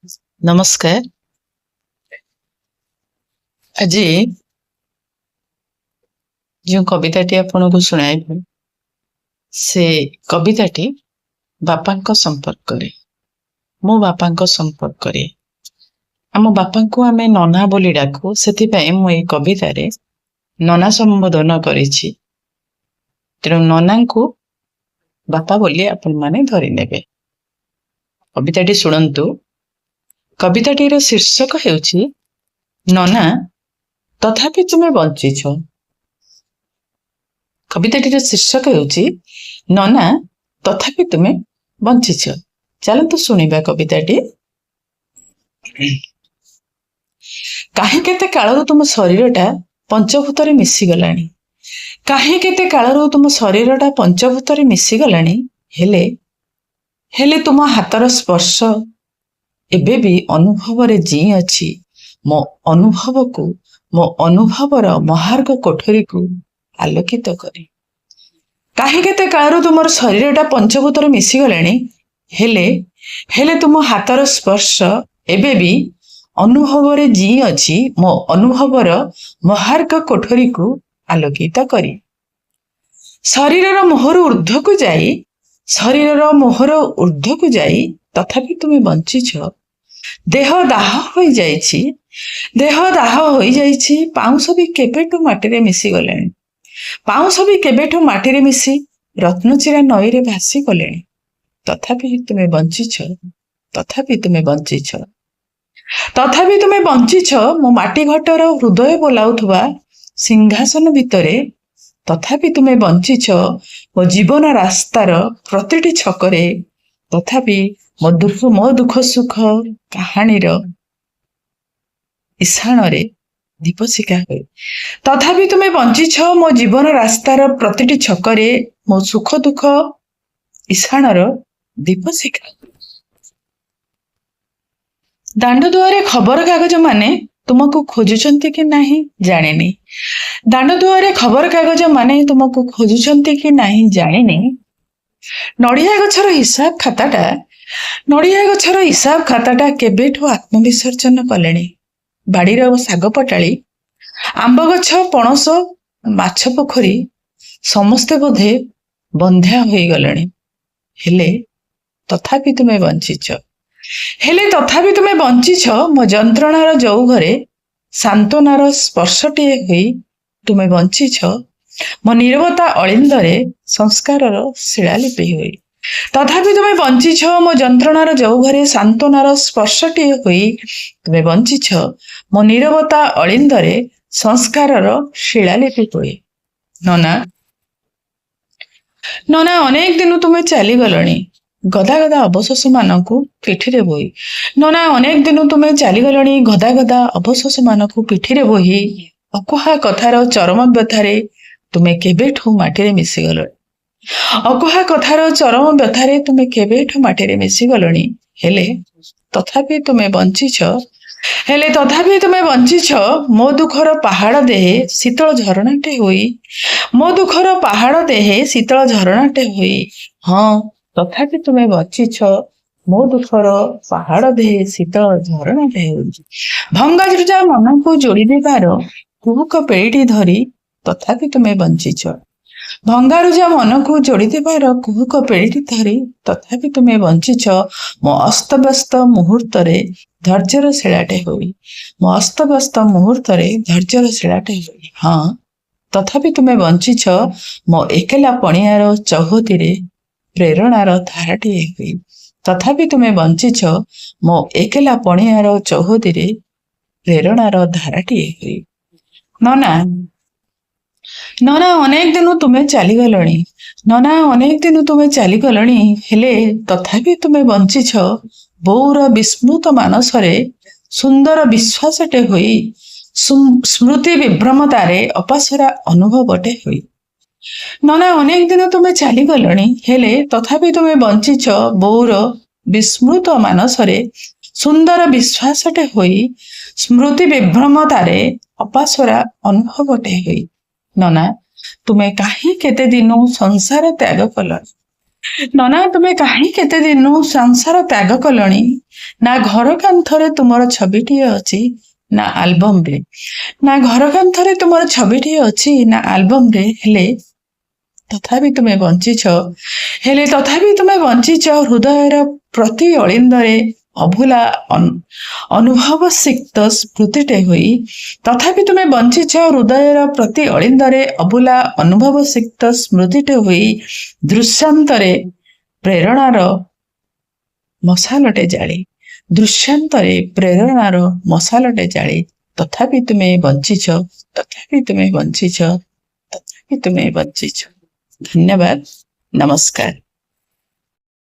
नमस्कार। आज जो कविताटी आपको शुणाइबी से कविताटी बापा संपर्क रे मो बापा संपर्क रे आम बापा को आमे नना बोली डाकू से मु ए कवितार नना संबोधन करिछि। तेणु नना को बापा बोली आपण माने धरी नेबे। कविताटी शुणन्तु। कविताटीर शीर्षक हेउछि नना तथापि तुमे बंचिछ। कविताटीर शीर्षक हेउछि नना तथापि तुमे बंचिछ। चलतु शुणिबा कविताटी। काहे केते कालरू तुम शरीरटा पंचभूतरे मिसी गलानी। काहे केते कालरू तुम शरीरटा पंचभूतरे मिसी गलानी। हेले हेले तुम हातर स्पर्श एबे भी अनुभव रे जी अछि। मो अनुभव को मो अनुभवर महार्ग कोठरी को आलोकित करे। काहे केते कालरू तुम शरीरटा पंचभूतरे मिसी गलानी। हेले हेले तुम हातर स्पर्श एबे भी अनुभव रे जी अछि। मो अनुभवर महार्ग कोठरी को आलोकित करी। शरीरर मोहर ऊर्ध्व को जाई शरीरर मोहर ऊर्ध्व को जाई तथापि तुमे बंचिछ। देह दाह होई जाइछि। देह दाह होई जाइछि। पाउंस भी केबेठु माटीरे मिसी गलेनी। पाउंस भी केबेठु माटीरे मिसी रत्नचिरा नईरे भासी गलेनी। तथापि तुमे बंचिछ। तथापि तुमे बंचिछ। तथापि तुमे बंचिछ। मो माटी घटर हृदय बोलाउथुवा सिंहासन भितरे तथापि तुमे बंचिछ। मो जीवन रास्तार प्रतिटी छकरे तथापि मो दुख सुख कहानीर ईशाणरे दीपशिखा हुए। तथापि तुमे बंचिछ। मो जीवन रास्तार प्रतिटी छकरे मो सुख दुख ईशाणर दीपशिखा। दांड दुआरे खबर कागज माने तुमको खोजुचंती कि नहीं जानेनी। दांड दुआरे खबर कागज माने तुमको खोजुचंती कि नहीं जानेनी। नड़िया गछर हिसाब खाताटा नड़िया गछर हिसाब खाताटा केबेठु आत्मविसर्जन कलेनी। बाड़ीर साग पटाली आंब गछ पणस माछ पोखरी समस्ते बोधे बंध्या होई गलेनी। हेले तथापि तुमे बंचिछ। हेले तथापि तुमे बंचिछ। मो जंत्रणार जौ घरे सांत्वनार स्पर्शटिए होई तुमे बंचिछ। मो नीरवता अलिंदरे संस्कारर शिलालिपि होई तथापि तुमे बंचिछ। मो जंत्रणार जौ घरे सांत्वनार स्पर्शटिए होई तुमे बंचिछ। मो नीरवता अलिंदरे संस्कारर शिलालिपि होई। नना नना अनेक दिन तुमे चली गलणी। गदा गदा अवशोष मानकु पिठिरे बोही। नना अनेक दिन तुमे चली गलणी। गदा गदा अवशोष मानकु पिठिरे बोही। अकुहा कथार चरम व्यथारे तुमे केबेठु माटीरे मिसी गलणी। अकुहा कथार चरम व्यथारे तुमे केबेठु माटीरे मिसी गलणी। हेले तथापि तुमे बंचिछ। हेले तथापि तुमे बंचिछ। मो दुखर पहाड़ देहे शीतल झरणाटे होई। मो दुखर पहाड़ देहे शीतल झरणाटे होई। हाँ तथापि तुमे बंचिछ। मो दुखर पहाड़ देहे शीतल झरणाटे होई। भंगा जुजा मन को जोड़ी देबार कुहुक पेड़ीटी धरी तथापि तुमे बंचिछ। भंगारुजा मन को जोड़ी देबार कुहुक पेड़ीटी धरी तथापि तुमे बंचिछ। मो अस्तव्यस्त मुहूर्तरे धैर्यर शिलाटे होई। मो अस्तव्यस्त मुहूर्तरे धैर्यर शिलाटे होई। हाँ तथापि तुमे बंचिछ। मो एकेला पणियार चौहतीरे प्रेरणार धाराटिए होई तथापि तुमे बंचिछ। मो एकेला पणियार चौहतीरे प्रेरणार धाराटिए होई। नना नना अनेक दिन तुमे चली गलणी। नना अनेक दिन तुमे चली गलणी। हेले तथापि तुमे बंचिछ। बोउर विस्मृत मानसरे सुंदर विश्वासटे होई स्मृति विभ्रमतारे अपासरा अनुभवटे होई। नना अनेक दिन तुमे चली गलणी। हेले तथापि तुमे बंचिछ। बोउर विस्मृत मानसरे सुंदर विश्वासटे होई स्मृति विभ्रमतारे अपासरा अनुभवटे होई। नना तुमे काहे केते दिन संसार त्याग कल। ନନା ତୁମେ କାହିଁ କେତେ ଦିନୁ ସଂସାର ତ୍ୟାଗ କଲଣି? ନା ଘର କାନ୍ଥରେ ତୁମର ଛବିଟିଏ ଅଛି ନା ଆଲବମରେ? ନା ଘର କାନ୍ଥରେ ତୁମର ଛବିଟିଏ ଅଛି ନା ଆଲବମରେ? ତଥାପି ତୁମେ ବଞ୍ଚିଛ ହେଲେ ତଥାପି ତୁମେ ବଞ୍ଚିଛ ହୃଦୟର ପ୍ରତି ଅଳିନ୍ଦରେ ଅଭୁଲା ଅନୁଭବ ସିକ୍ତ ସ୍ମୃତିଟେ ହୋଇ। ତଥାପି ତୁମେ ବଞ୍ଚିଛ ହୃଦୟର ପ୍ରତି ଅଳିନ୍ଦରେ ଅଭୁଲା ଅନୁଭବ ସିକ୍ତ ସ୍ମୃତିଟେ ହୋଇ। ଦୃଶ୍ୟାନ୍ତରେ ପ୍ରେରଣାର ମଶାଲଟେ ଜାଳି। ଦୃଶ୍ୟାନ୍ତରେ ପ୍ରେରଣାର ମଶାଲଟେ ଜାଳି। ତଥାପି ତୁମେ ବଞ୍ଚିଛ, ତଥାପି ତୁମେ ବଞ୍ଚିଛ, ତଥାପି ତୁମେ ବଞ୍ଚିଛ। ଧନ୍ୟବାଦ। ନମସ୍କାର।